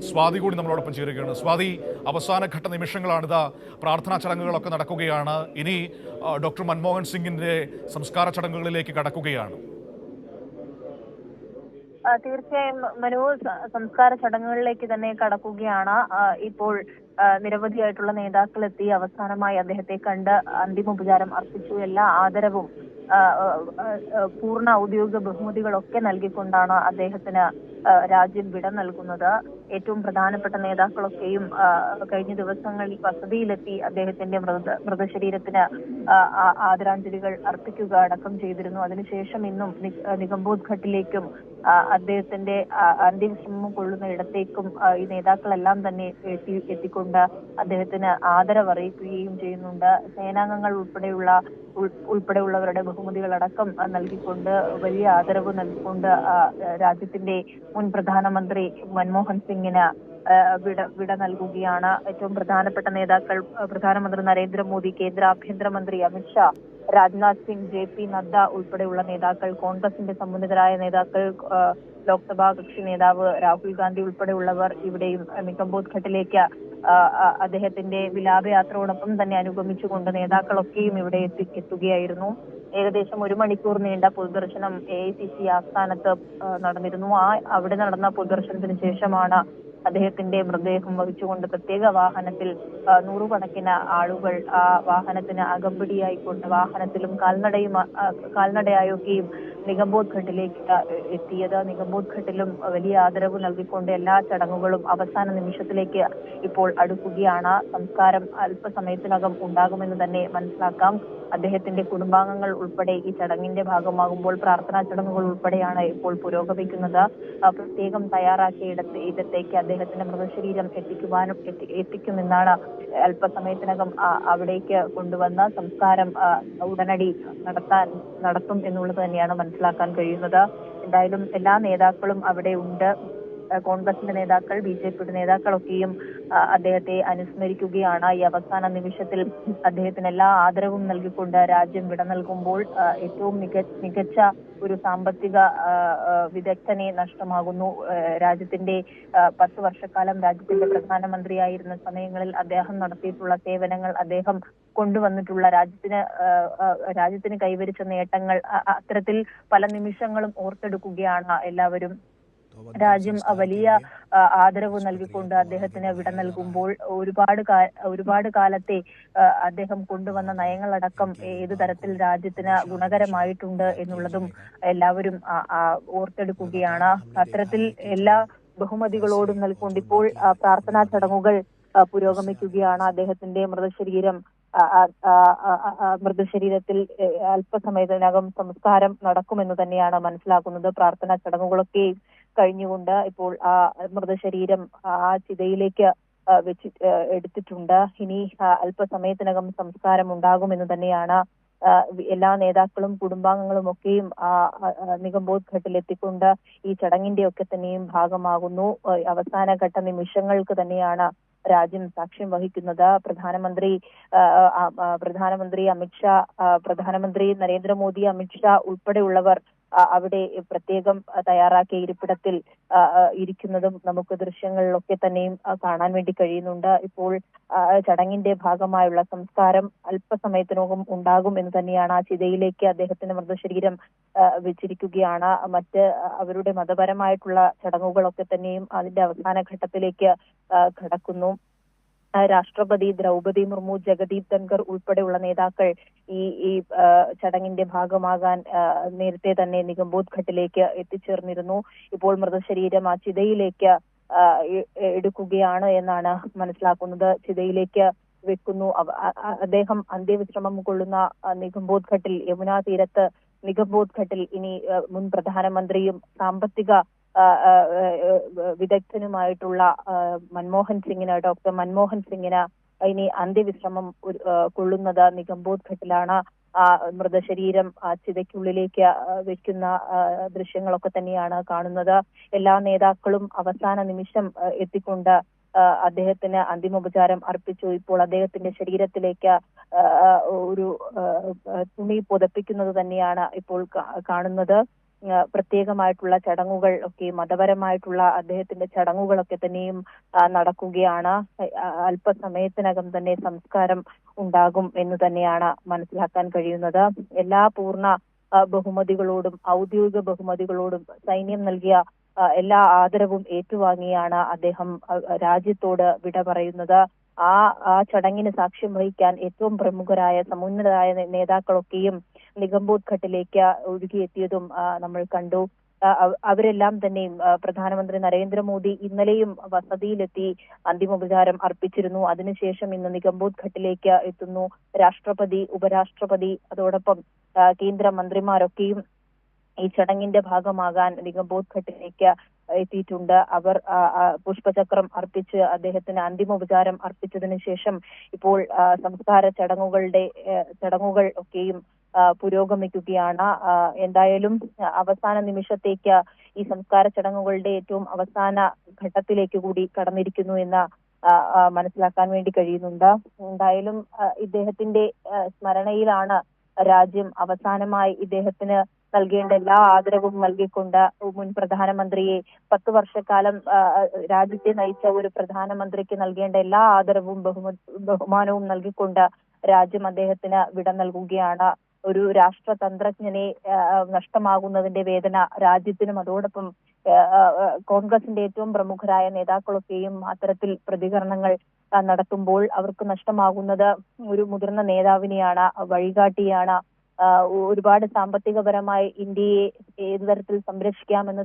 സ്വാതി കൂടി നമ്മളോടൊപ്പം ചേരുകയാണ്. സ്വാതി, അവസാനഘട്ട നിമിഷങ്ങളാണിത്. പ്രാർത്ഥനാ ചടങ്ങുകളൊക്കെ നടക്കുകയാണ്. ഇനി ഡോക്ടർ മൻമോഹൻ സിംഗിന്റെ സംസ്കാര ചടങ്ങുകളിലേക്ക് കടക്കുകയാണ്. തീർച്ചയായും മനു, സംസ്കാര ചടങ്ങുകളിലേക്ക് തന്നെ കടക്കുകയാണ്. ഇപ്പോൾ നിരവധിയായിട്ടുള്ള നേതാക്കൾ എത്തി അവസാനമായി അദ്ദേഹത്തെ കണ്ട് അന്തിമോപചാരം അർപ്പിച്ചു. എല്ലാ ആദരവും പൂർണ്ണ ഔദ്യോഗിക ബഹുമതികളൊക്കെ നൽകിക്കൊണ്ടാണ് അദ്ദേഹത്തിന് രാജ്യം വിട നൽകുന്നത്. ഏറ്റവും പ്രധാനപ്പെട്ട നേതാക്കളൊക്കെയും കഴിഞ്ഞ ദിവസങ്ങളിൽ വസതിയിലെത്തി അദ്ദേഹത്തിന്റെ മൃതശരീരത്തിന് ആദരാഞ്ജലികൾ അർപ്പിക്കുക അടക്കം ചെയ്തിരുന്നു. അതിനുശേഷം ഇന്നും നിഗംബോധ് ഘട്ടിലേക്കും അദ്ദേഹത്തിന്റെ അന്ത്യവിശ്രമം കൊള്ളുന്ന ഇടത്തേക്കും ഈ നേതാക്കളെല്ലാം തന്നെ എത്തിക്കൊണ്ട് അദ്ദേഹത്തിന് ആദരവ് അറിയിക്കുകയും ചെയ്യുന്നുണ്ട്. സേനാംഗങ്ങൾ ഉൾപ്പെടെയുള്ളവരുടെ ബഹുമതികളടക്കം നൽകിക്കൊണ്ട് വലിയ ആദരവ് നൽകിക്കൊണ്ട് രാജ്യത്തിന്റെ മുൻ പ്രധാനമന്ത്രി മൻമോഹൻ സിംഗിന് വിട നൽകുകയാണ്. ഏറ്റവും പ്രധാനപ്പെട്ട നേതാക്കൾ പ്രധാനമന്ത്രി നരേന്ദ്രമോദി, കേന്ദ്ര ആഭ്യന്തരമന്ത്രി അമിത്ഷാ, രാജ്നാഥ് സിംഗ്, JP നദ്ദ ഉൾപ്പെടെയുള്ള നേതാക്കൾ, കോൺഗ്രസിന്റെ സമുന്നതരായ നേതാക്കൾ, ലോക്സഭാ കക്ഷി നേതാവ് രാഹുൽ ഗാന്ധി ഉൾപ്പെടെയുള്ളവർ ഇവിടെയും നിഗംബോധ് ഘട്ടിലേക്ക് അദ്ദേഹത്തിന്റെ വിലാപയാത്രയോടൊപ്പം തന്നെ അനുഗമിച്ചുകൊണ്ട് നേതാക്കളൊക്കെയും ഇവിടെ എത്തുകയായിരുന്നു. ഏകദേശം 1 മണിക്കൂർ നീണ്ട പൊതുദർശനം AICC ആസ്ഥാനത്ത് നടന്നിരുന്നു. അവിടെ നടന്ന പൊതുദർശനത്തിന് ശേഷമാണ് അദ്ദേഹത്തിന്റെ മൃതദേഹം വഹിച്ചുകൊണ്ട് പ്രത്യേക വാഹനത്തിൽ നൂറുകണക്കിന് ആളുകൾ ആ വാഹനത്തിന് അകമ്പടിയായിക്കൊണ്ട് വാഹനത്തിലും കാൽനടയായൊക്കെയും നിഗംബോധ് ഘട്ടിലേക്ക് എത്തിയത്. നിഗംബോധ് ഘട്ടിലും വലിയ ആദരവ് നൽകിക്കൊണ്ട് എല്ലാ ചടങ്ങുകളും അവസാന നിമിഷത്തിലേക്ക് ഇപ്പോൾ അടുക്കുകയാണ്. സംസ്കാരം അല്പസമയത്തിനകം ഉണ്ടാകുമെന്ന് തന്നെ മനസ്സിലാക്കാം. അദ്ദേഹത്തിന്റെ കുടുംബാംഗങ്ങൾ ഉൾപ്പെടെ ഈ ചടങ്ങിന്റെ ഭാഗമാകുമ്പോൾ പ്രാർത്ഥനാ ചടങ്ങുകൾ ഉൾപ്പെടെയാണ് ഇപ്പോൾ പുരോഗമിക്കുന്നത്. പ്രത്യേകം തയ്യാറാക്കിയ ഇടത്തേക്ക് അദ്ദേഹത്തിന്റെ മൃതശരീരം എത്തിക്കുമെന്നാണ് അല്പസമയത്തിനകം അവിടേക്ക് കൊണ്ടുവന്ന സംസ്കാരം ഉടനടി നടത്തും എന്നുള്ളത് തന്നെയാണ് മനസ്സിലാക്കാൻ കഴിയുന്നത്. എന്തായാലും എല്ലാ നേതാക്കളും അവിടെ ഉണ്ട്. കോൺഗ്രസിന്റെ നേതാക്കൾ, BJPയുടെ നേതാക്കളൊക്കെയും അദ്ദേഹത്തെ അനുസ്മരിക്കുകയാണ്. ഈ അവസാന നിമിഷത്തിൽ അദ്ദേഹത്തിന് എല്ലാ ആദരവും നൽകിക്കൊണ്ട് രാജ്യം വിട നൽകുമ്പോൾ ഏറ്റവും മികച്ച ഒരു സാമ്പത്തിക വിദഗ്ധനെ നഷ്ടമാകുന്നു. രാജ്യത്തിന്റെ 10 വർഷക്കാലം രാജ്യത്തിന്റെ പ്രധാനമന്ത്രിയായിരുന്ന സമയങ്ങളിൽ അദ്ദേഹം നടത്തിയിട്ടുള്ള സേവനങ്ങൾ, അദ്ദേഹം കൊണ്ടുവന്നിട്ടുള്ള രാജ്യത്തിന് കൈവരിച്ച നേട്ടങ്ങൾ, അത്തരത്തിൽ പല നിമിഷങ്ങളും ഓർത്തെടുക്കുകയാണ് എല്ലാവരും. രാജ്യം വലിയ ആദരവ് നൽകിക്കൊണ്ട് അദ്ദേഹത്തിന് വിട നൽകുമ്പോൾ ഒരുപാട് കാലത്തെ അദ്ദേഹം കൊണ്ടുവന്ന നയങ്ങളടക്കം ഏത് തരത്തിൽ രാജ്യത്തിന് ഗുണകരമായിട്ടുണ്ട് എന്നുള്ളതും എല്ലാവരും ഓർത്തെടുക്കുകയാണ്. അത്തരത്തിൽ എല്ലാ ബഹുമതികളോടും നൽകിക്കൊണ്ട് ഇപ്പോൾ പ്രാർത്ഥനാ ചടങ്ങുകൾ പുരോഗമിക്കുകയാണ്. അദ്ദേഹത്തിന്റെ മൃതശരീരത്തിൽ അല്പസമയത്തിനകം സംസ്കാരം നടക്കുമെന്ന് തന്നെയാണ് മനസ്സിലാക്കുന്നത്. പ്രാർത്ഥനാ ചടങ്ങുകളൊക്കെ കഴിഞ്ഞുകൊണ്ട് ഇപ്പോൾ ആ മൃതശരീരം ആ ചിതയിലേക്ക് എടുത്തിട്ടുണ്ട്. ഇനി അല്പസമയത്തിനകം സംസ്കാരം ഉണ്ടാകുമെന്ന് തന്നെയാണ് എല്ലാ നേതാക്കളും കുടുംബാംഗങ്ങളും ഒക്കെയും നിഗംബോധ് ഘട്ടിൽ എത്തിക്കൊണ്ട് ഈ ചടങ്ങിന്റെ ഒക്കെ തന്നെയും ഭാഗമാകുന്നു. അവസാന ഘട്ട നിമിഷങ്ങൾക്ക് തന്നെയാണ് രാജ്യം സാക്ഷ്യം വഹിക്കുന്നത്. പ്രധാനമന്ത്രി അമിത്ഷാ, പ്രധാനമന്ത്രി നരേന്ദ്രമോദി, അമിത്ഷാ ഉൾപ്പെടെയുള്ളവർ അവിടെ പ്രത്യേകം തയ്യാറാക്കിയ ഇരിപ്പിടത്തിൽ ഇരിക്കുന്നതും നമുക്ക് ദൃശ്യങ്ങളിലൊക്കെ തന്നെയും കാണാൻ വേണ്ടി കഴിയുന്നുണ്ട്. ഇപ്പോൾ ചടങ്ങിന്റെ ഭാഗമായുള്ള സംസ്കാരം അല്പസമയത്തിനകം ഉണ്ടാകും എന്ന് തന്നെയാണ്. ആ ചിതയിലേക്ക് അദ്ദേഹത്തിന്റെ മൃതശരീരം വെച്ചിരിക്കുകയാണ്. മറ്റ് അവരുടെ മതപരമായിട്ടുള്ള ചടങ്ങുകളൊക്കെ തന്നെയും അതിന്റെ അവസാന ഘട്ടത്തിലേക്ക് കടക്കുന്നു. രാഷ്ട്രപതി ദ്രൗപദി മുർമു, ജഗദീപ് ധൻഖർ ഉൾപ്പെടെയുള്ള നേതാക്കൾ ഈ ചടങ്ങിന്റെ ഭാഗമാകാൻ നേരത്തെ തന്നെ നിഗംബോധ് ഘട്ടിലേക്ക് എത്തിച്ചേർന്നിരുന്നു. ഇപ്പോൾ മൃതശരീരം ആ ചിതയിലേക്ക് എടുക്കുകയാണ് എന്നാണ് മനസ്സിലാക്കുന്നത്. ചിതയിലേക്ക് വെക്കുന്നു. അദ്ദേഹം അന്ത്യവിശ്രമം കൊള്ളുന്ന നിഗംബോധ് ഘട്ടിൽ, യമുനാ തീരത്ത് നിഗംബോധ് ഘട്ടിൽ ഇനി മുൻ പ്രധാനമന്ത്രിയും സാമ്പത്തിക വിദഗ്ധനുമായിട്ടുള്ള ഡോക്ടർ മൻമോഹൻ സിംഗിന് ഇനി അന്ത്യവിശ്രമം കൊള്ളുന്നത് നിഗംബോധ് ഘട്ടിലാണ്. മൃതശരീരം ചിതയ്ക്കുള്ളിലേക്ക് വെക്കുന്ന ദൃശ്യങ്ങളൊക്കെ തന്നെയാണ് കാണുന്നത്. എല്ലാ നേതാക്കളും അവസാന നിമിഷം എത്തിക്കൊണ്ട് അദ്ദേഹത്തിന് അന്തിമോപചാരം അർപ്പിച്ചു. ഇപ്പോൾ അദ്ദേഹത്തിന്റെ ശരീരത്തിലേക്ക് ഒരു തുണി പുതപ്പിക്കുന്നത് തന്നെയാണ് ഇപ്പോൾ കാണുന്നത്. പ്രത്യേകമായിട്ടുള്ള ചടങ്ങുകൾ ഒക്കെ, മതപരമായിട്ടുള്ള അദ്ദേഹത്തിന്റെ ചടങ്ങുകളൊക്കെ തന്നെയും നടക്കുകയാണ്. അല്പസമയത്തിനകം തന്നെ സംസ്കാരം ഉണ്ടാകും എന്ന് തന്നെയാണ് മനസ്സിലാക്കാൻ കഴിയുന്നത്. എല്ലാ പൂർണ്ണ ബഹുമതികളോടും ഔദ്യോഗിക ബഹുമതികളോടും സൈന്യം നൽകിയ എല്ലാ ആദരവും ഏറ്റുവാങ്ങിയാണ് അദ്ദേഹം രാജ്യത്തോട് വിട പറയുന്നത്. ആ ചടങ്ങിന് സാക്ഷ്യം വഹിക്കാൻ ഏറ്റവും പ്രമുഖരായ സമുന്നതരായ നേതാക്കളൊക്കെയും നിഗംബോധ് ഘട്ടിലേക്ക് ഒഴുകിയെത്തിയതും നമ്മൾ കണ്ടു. അവരെല്ലാം തന്നെയും പ്രധാനമന്ത്രി നരേന്ദ്രമോദി ഇന്നലെയും വസതിയിലെത്തി അന്തിമോപചാരം അർപ്പിച്ചിരുന്നു. അതിനുശേഷം ഇന്ന് നിഗംബോധ് ഘട്ടിലേക്ക് എത്തുന്നു. രാഷ്ട്രപതി, ഉപരാഷ്ട്രപതി, അതോടൊപ്പം കേന്ദ്രമന്ത്രിമാരൊക്കെയും ഈ ചടങ്ങിന്റെ ഭാഗമാകാൻ നിഗംബോധ് ഘട്ടിലേക്ക് എത്തിയിട്ടുണ്ട്. അവർ പുഷ്പചക്രം അർപ്പിച്ച് അദ്ദേഹത്തിന് അന്തിമോപചാരം അർപ്പിച്ചതിനു ശേഷം ഇപ്പോൾ സംസ്കാര ചടങ്ങുകൾ ഒക്കെയും പുരോഗമിക്കുകയാണ്. എന്തായാലും അവസാന നിമിഷത്തേക്ക് ഈ സംസ്കാര ചടങ്ങുകളുടെ ഏറ്റവും അവസാന ഘട്ടത്തിലേക്ക് കൂടി കടന്നിരിക്കുന്നു എന്ന് മനസ്സിലാക്കാൻ വേണ്ടി കഴിയുന്നുണ്ട്. എന്തായാലും ഇദ്ദേഹത്തിന്റെ സ്മരണയിലാണ് രാജ്യം അവസാനമായി ഇദ്ദേഹത്തിന് നൽകേണ്ട എല്ലാ ആദരവും നൽകിക്കൊണ്ട് മുൻ പ്രധാനമന്ത്രിയെ 10 വർഷക്കാലം രാജ്യത്തെ നയിച്ച ഒരു പ്രധാനമന്ത്രിക്ക് നൽകേണ്ട എല്ലാ ആദരവും ബഹുമാനവും നൽകിക്കൊണ്ട് രാജ്യം അദ്ദേഹത്തിന് വിട നൽകുകയാണ്. ഒരു രാഷ്ട്രതന്ത്രജ്ഞനെ നഷ്ടമാകുന്നതിന്റെ വേദന രാജ്യത്തിനും അതോടൊപ്പം കോൺഗ്രസിന്റെ ഏറ്റവും പ്രമുഖരായ നേതാക്കളൊക്കെയും അത്തരത്തിൽ പ്രതികരണങ്ങൾ നടത്തുമ്പോൾ അവർക്ക് നഷ്ടമാകുന്നത് ഒരു മുതിർന്ന നേതാവിനെയാണ്, വഴികാട്ടിയാണ്. ഒരുപാട് സാമ്പത്തികപരമായി ഇന്ത്യയെ ഏതു തരത്തിൽ സംരക്ഷിക്കാമെന്ന്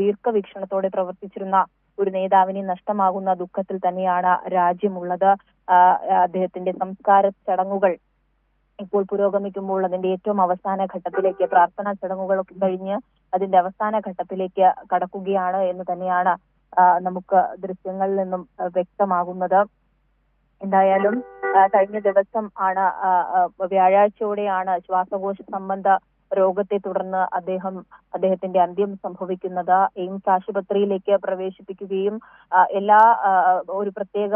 ദീർഘവീക്ഷണത്തോടെ പ്രവർത്തിച്ചിരുന്ന ഒരു നേതാവിനെ നഷ്ടമാകുന്ന ദുഃഖത്തിൽ തന്നെയാണ് രാജ്യമുള്ളത്. അദ്ദേഹത്തിന്റെ സംസ്കാര ചടങ്ങുകൾ ഇപ്പോൾ പുരോഗമിക്കുമ്പോൾ അതിന്റെ ഏറ്റവും അവസാന ഘട്ടത്തിലേക്ക്, പ്രാർത്ഥനാ ചടങ്ങുകളൊക്കെ കഴിഞ്ഞ് അതിന്റെ അവസാന ഘട്ടത്തിലേക്ക് കടക്കുകയാണ് എന്ന് തന്നെയാണ് നമുക്ക് ദൃശ്യങ്ങളിൽ നിന്നും വ്യക്തമാകുന്നത്. എന്തായാലും കഴിഞ്ഞ ദിവസം ആണ് വ്യാഴാഴ്ചയോടെയാണ് ശ്വാസകോശ സംബന്ധ രോഗത്തെ തുടർന്ന് അദ്ദേഹത്തിന്റെ അന്ത്യം സംഭവിക്കുന്നത്. എയിംസ് ആശുപത്രിയിലേക്ക് പ്രവേശിപ്പിക്കുകയും ഒരു പ്രത്യേക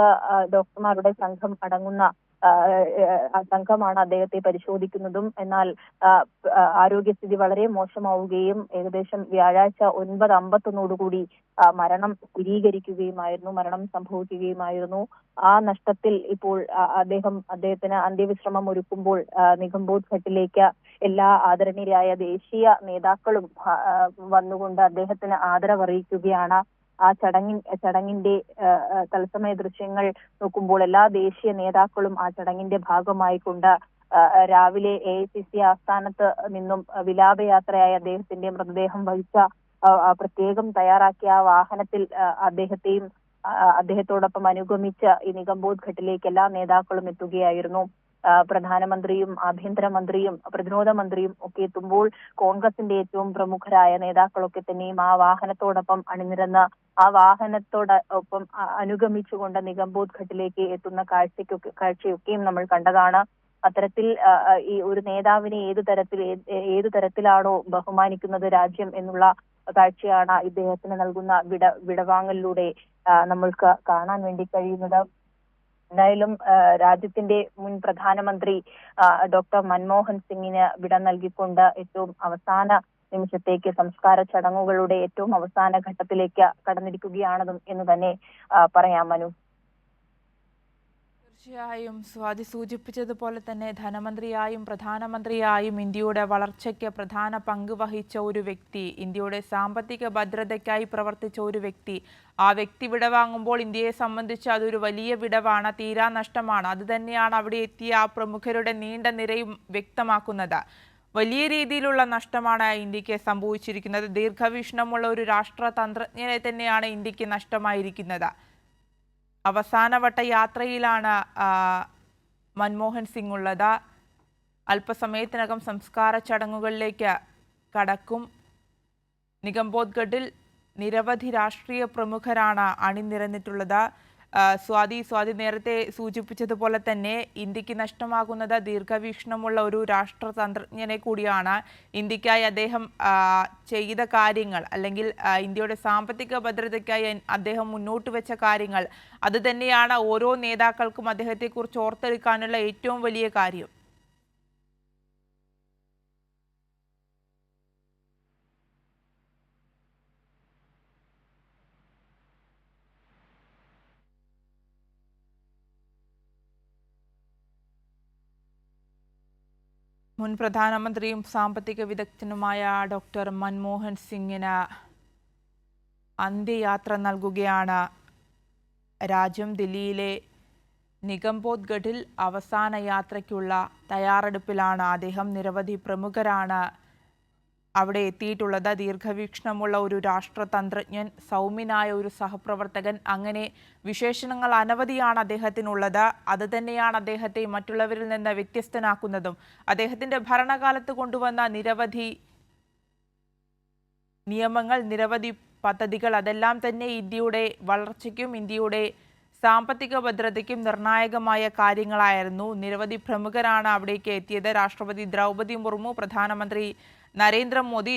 ഡോക്ടർമാരുടെ സംഘം അടങ്ങുന്ന സംഘമാണ് അദ്ദേഹത്തെ പരിശോധിക്കുന്നതും. എന്നാൽ ആരോഗ്യസ്ഥിതി വളരെ മോശമാവുകയും ഏകദേശം വ്യാഴാഴ്ച 9:51 മരണം മരണം സംഭവിക്കുകയുമായിരുന്നു. ആ നഷ്ടത്തിൽ ഇപ്പോൾ അദ്ദേഹത്തിന് അന്ത്യവിശ്രമം ഒരുക്കുമ്പോൾ നിഗംബോധ് ഘട്ടിലേക്ക് എല്ലാ ആദരണീയരായ ദേശീയ നേതാക്കളും വന്നുകൊണ്ട് അദ്ദേഹത്തിന് ആദരവറിയിക്കുകയാണ്. ആ ചടങ്ങിന്റെ തത്സമയ ദൃശ്യങ്ങൾ നോക്കുമ്പോൾ എല്ലാ ദേശീയ നേതാക്കളും ആ ചടങ്ങിന്റെ ഭാഗമായിക്കൊണ്ട് രാവിലെ AICC ആസ്ഥാനത്ത് നിന്നും വിലാപയാത്രയായി അദ്ദേഹത്തിന്റെ മൃതദേഹം വഹിച്ച പ്രത്യേകം തയ്യാറാക്കിയ ആ വാഹനത്തിൽ അദ്ദേഹത്തോടൊപ്പം അനുഗമിച്ച് ഈ നിഗംബോധ് ഘട്ടിലേക്ക് എല്ലാ നേതാക്കളും എത്തുകയായിരുന്നു. പ്രധാനമന്ത്രിയും ആഭ്യന്തരമന്ത്രിയും പ്രതിരോധ മന്ത്രിയും ഒക്കെ എത്തുമ്പോൾ കോൺഗ്രസിന്റെ ഏറ്റവും പ്രമുഖരായ നേതാക്കളൊക്കെ തന്നെയും ആ വാഹനത്തോടൊപ്പം അണിനിരന്ന് ആ വാഹനത്തോടൊപ്പം അനുഗമിച്ചുകൊണ്ട് നിഗംബോധ് ഘട്ടിലേക്ക് എത്തുന്ന കാഴ്ചയൊക്കെയും നമ്മൾ കണ്ടതാണ്. അത്തരത്തിൽ ഈ ഒരു നേതാവിനെ ഏതു തരത്തിലാണോ ബഹുമാനിക്കുന്നത് രാജ്യം എന്നുള്ള കാഴ്ചയാണ് ഇദ്ദേഹത്തിന് നൽകുന്ന വിടവാങ്ങലിലൂടെ നമ്മൾക്ക് കാണാൻ വേണ്ടി കഴിയുന്നത്. എന്തായാലും രാജ്യത്തിന്റെ മുൻ പ്രധാനമന്ത്രി ഡോക്ടർ മൻമോഹൻ സിംഗിന് വിട നൽകിക്കൊണ്ട് ഏറ്റവും അവസാന നിമിഷത്തേക്ക് സംസ്കാര ചടങ്ങുകളുടെ ഏറ്റവും അവസാന ഘട്ടത്തിലേക്ക് കടന്നിരിക്കുകയാണെന്നും എന്ന് തന്നെ പറയാം മനു. തീർച്ചയായും സ്വാതി സൂചിപ്പിച്ചതുപോലെ തന്നെ ധനമന്ത്രിയായും പ്രധാനമന്ത്രിയായും ഇന്ത്യയുടെ വളർച്ചയ്ക്ക് പ്രധാന പങ്ക് വഹിച്ച ഒരു വ്യക്തി, ഇന്ത്യയുടെ സാമ്പത്തിക ഭദ്രതയ്ക്കായി പ്രവർത്തിച്ച ഒരു വ്യക്തി, ആ വ്യക്തി വിടവാങ്ങുമ്പോൾ ഇന്ത്യയെ സംബന്ധിച്ച് അതൊരു വലിയ വിടവാണ്, തീരാ നഷ്ടമാണ്. അതുതന്നെയാണ് അവിടെ എത്തിയ ആ പ്രമുഖരുടെ നീണ്ട നിരയും വ്യക്തമാക്കുന്നത്. വലിയ രീതിയിലുള്ള നഷ്ടമാണ് ഇന്ത്യക്ക് സംഭവിച്ചിരിക്കുന്നത്. ദീർഘവീക്ഷണമുള്ള ഒരു രാഷ്ട്രതന്ത്രജ്ഞനെ തന്നെയാണ് ഇന്ത്യക്ക് നഷ്ടമായിരിക്കുന്നത്. അവസാനവട്ട യാത്രയിലാണ് മൻമോഹൻ സിംഗ് ഉള്ളത്. അല്പസമയത്തിനകം സംസ്കാര ചടങ്ങുകളിലേക്ക് കടക്കും. നിഗംബോധ് ഘട്ടിൽ നിരവധി രാഷ്ട്രീയ പ്രമുഖരാണ് അണിനിരന്നിട്ടുള്ളത്. സ്വാതി നേരത്തെ സൂചിപ്പിച്ചതുപോലെ തന്നെ ഇന്ത്യക്ക് നഷ്ടമാകുന്നത് ദീർഘവീക്ഷണമുള്ള ഒരു രാഷ്ട്രതന്ത്രജ്ഞനെ കൂടിയാണ്. ഇന്ത്യക്കായി അദ്ദേഹം ചെയ്ത കാര്യങ്ങൾ, അല്ലെങ്കിൽ ഇന്ത്യയുടെ സാമ്പത്തിക ഭദ്രതയ്ക്കായി അദ്ദേഹം മുന്നോട്ട് വെച്ച കാര്യങ്ങൾ, അത് തന്നെയാണ് ഓരോ നേതാക്കൾക്കും അദ്ദേഹത്തെക്കുറിച്ച് ഓർത്തെടുക്കാനുള്ള ഏറ്റവും വലിയ കാര്യം. മുൻ പ്രധാനമന്ത്രിയും സാമ്പത്തിക വിദഗ്ധനുമായ ഡോക്ടർ മൻമോഹൻ സിംഗിന് അന്ത്യയാത്ര നൽകുകയാണ് രാജ്യം. ദില്ലിയിലെ നിഗംബോധ്ഗഡിൽ അവസാന യാത്രയ്ക്കുള്ള തയ്യാറെടുപ്പിലാണ് അദ്ദേഹം. നിരവധി പ്രമുഖരാണ് അവിടെ എത്തിയിട്ടുള്ളത്. ദീർഘവീക്ഷണമുള്ള ഒരു രാഷ്ട്രതന്ത്രജ്ഞൻ, സൗമ്യനായ ഒരു സഹപ്രവർത്തകൻ, അങ്ങനെ വിശേഷണങ്ങൾ അനവധിയാണ് അദ്ദേഹത്തിനുള്ളത്. അത് തന്നെയാണ് അദ്ദേഹത്തെ മറ്റുള്ളവരിൽ നിന്ന് വ്യത്യസ്തനാക്കുന്നതും. അദ്ദേഹത്തിൻ്റെ ഭരണകാലത്ത് കൊണ്ടുവന്ന നിരവധി നിയമങ്ങൾ, നിരവധി പദ്ധതികൾ, അതെല്ലാം തന്നെ ഇന്ത്യയുടെ വളർച്ചയ്ക്കും ഇന്ത്യയുടെ സാമ്പത്തിക ഭദ്രതയ്ക്കും നിർണായകമായ കാര്യങ്ങളായിരുന്നു. നിരവധി പ്രമുഖരാണ് അവിടേക്ക് എത്തിയത്. രാഷ്ട്രപതി ദ്രൗപദി മുർമു, പ്രധാനമന്ത്രി നരേന്ദ്രമോദി,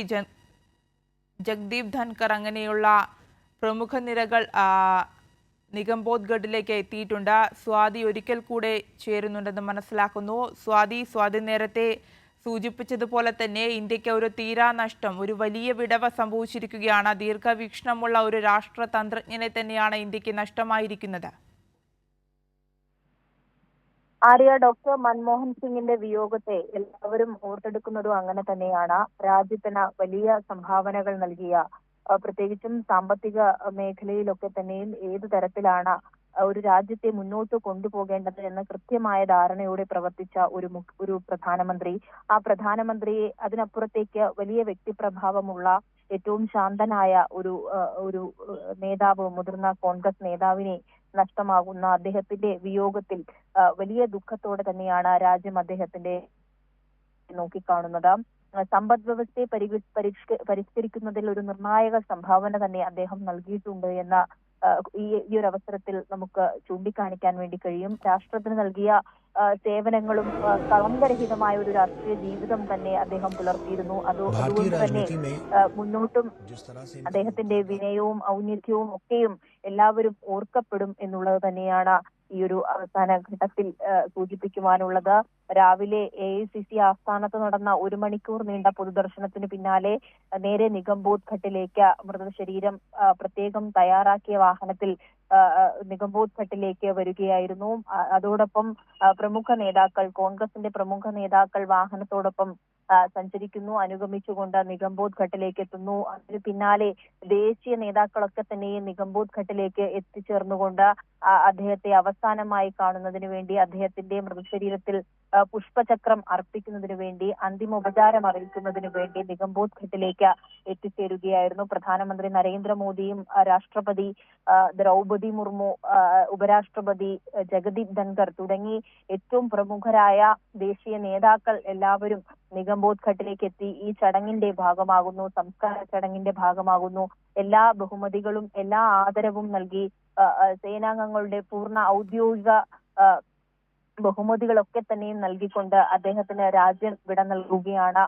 ജഗ്ദീപ് ധൻകർ അങ്ങനെയുള്ള പ്രമുഖ നിരകൾ നിഗംബോധ്ഗഡിലേക്ക് എത്തിയിട്ടുണ്ട്. സ്വാതി ഒരിക്കൽ കൂടെ ചേരുന്നുണ്ടെന്ന് മനസ്സിലാക്കുന്നു. സ്വാതി നേരത്തെ സൂചിപ്പിച്ചതുപോലെ തന്നെ ഇന്ത്യക്ക് ഒരു തീരാനഷ്ടം, ഒരു വലിയ വിടവ് സംഭവിച്ചിരിക്കുകയാണ്. ദീർഘവീക്ഷണമുള്ള ഒരു രാഷ്ട്രതന്ത്രജ്ഞനെ തന്നെയാണ് ഇന്ത്യക്ക് നഷ്ടമായിരിക്കുന്നത്. ആര്യ, ഡോക്ടർ മൻമോഹൻ സിംഗിന്റെ വിയോഗത്തെ എല്ലാവരും ഓർത്തെടുക്കുന്നതും അങ്ങനെ തന്നെയാണ്. രാജ്യത്തിന് വലിയ സംഭാവനകൾ നൽകിയ, പ്രത്യേകിച്ചും സാമ്പത്തിക മേഖലയിലൊക്കെ തന്നെയും ഏതു തരത്തിലാണ് ഒരു രാജ്യത്തെ മുന്നോട്ട് കൊണ്ടുപോകേണ്ടത് എന്ന കൃത്യമായ ധാരണയോടെ പ്രവർത്തിച്ച ഒരു പ്രധാനമന്ത്രി. ആ പ്രധാനമന്ത്രിയെ അതിനപ്പുറത്തേക്ക് വലിയ വ്യക്തിപ്രഭാവമുള്ള ഏറ്റവും ശാന്തനായ ഒരു നേതാവ്, മുതിർന്ന കോൺഗ്രസ് നേതാവിനെ നഷ്ടമാകുന്ന അദ്ദേഹത്തിന്റെ വിയോഗത്തിൽ വലിയ ദുഃഖത്തോടെ തന്നെയാണ് രാജ്യം അദ്ദേഹത്തിന്റെ നോക്കിക്കാണുന്നത്. സമ്പദ് വ്യവസ്ഥയെ പരിഷ്കരിക്കുന്നതിൽ ഒരു നിർണായക സംഭാവന തന്നെ അദ്ദേഹം നൽകിയിട്ടുണ്ട് എന്ന ഈ ഒരു അവസരത്തിൽ നമുക്ക് ചൂണ്ടിക്കാണിക്കാൻ വേണ്ടി കഴിയും. രാഷ്ട്രത്തിന് നൽകിയ സേവനങ്ങളും കളങ്കരഹിതമായ ഒരു രാഷ്ട്രീയ ജീവിതം തന്നെ അദ്ദേഹം പുലർത്തിയിരുന്നു. അതുകൊണ്ട് തന്നെ മുന്നോട്ടും അദ്ദേഹത്തിന്റെ വിനയവും ഔന്നിത്യവും ഒക്കെയും എല്ലാവരും ഓർക്കപ്പെടും എന്നുള്ളത് തന്നെയാണ് ഈ ഒരു അവസാന ഘട്ടത്തിൽ സൂചിപ്പിക്കുവാനുള്ളത്. രാവിലെ AICC ആസ്ഥാനത്ത് നടന്ന 1 മണിക്കൂർ നീണ്ട പൊതുദർശനത്തിന് പിന്നാലെ നേരെ നിഗംബോധ് ഘട്ടിലേക്ക് മൃതശരീരം പ്രത്യേകം തയ്യാറാക്കിയ വാഹനത്തിൽ നിഗംബോധ് ഘട്ടിലേക്ക് വരികയായിരുന്നു. അതോടൊപ്പം പ്രമുഖ നേതാക്കൾ, കോൺഗ്രസിന്റെ പ്രമുഖ നേതാക്കൾ വാഹനത്തോടൊപ്പം സഞ്ചരിക്കുന്നു. അനുഗമിച്ചുകൊണ്ട് നിഗംബോധ് ഘട്ടിലേക്ക് എത്തുന്നു. അതിന് പിന്നാലെ ദേശീയ നേതാക്കളൊക്കെ തന്നെ നിഗംബോധ് ഘട്ടിലേക്ക് എത്തിച്ചേർന്നുകൊണ്ട് അദ്ദേഹത്തെ അവസാനമായി കാണുന്നതിന് വേണ്ടി, അദ്ദേഹത്തിന്റെ മൃതശരീരത്തിൽ പുഷ്പചക്രം അർപ്പിക്കുന്നതിന് വേണ്ടി, അന്തിമോപചാരം അറിയിക്കുന്നതിന് വേണ്ടി നിഗംബോധ് ഘട്ടിലേക്ക് എത്തിച്ചേരുകയായിരുന്നു. പ്രധാനമന്ത്രി നരേന്ദ്രമോദിയും രാഷ്ട്രപതി ദ്രൗപദി മുർമു, ഉപരാഷ്ട്രപതി ജഗദീപ് ധൻകർ തുടങ്ങി ഏറ്റവും പ്രമുഖരായ ദേശീയ നേതാക്കൾ എല്ലാവരും നിഗംബോധ് ഘട്ടിലേക്ക് എത്തി ഈ ചടങ്ങിന്റെ ഭാഗമാകുന്നു, സംസ്കാര ചടങ്ങിന്റെ ഭാഗമാകുന്നു. എല്ലാ ബഹുമതികളും എല്ലാ ആദരവും നൽകി സേനാംഗങ്ങളുടെ പൂർണ്ണ ഔദ്യോഗിക ബഹുമതികളൊക്കെ തന്നെയും നൽകിക്കൊണ്ട് അദ്ദേഹത്തിന് രാജ്യം വിട നൽകുകയാണ്.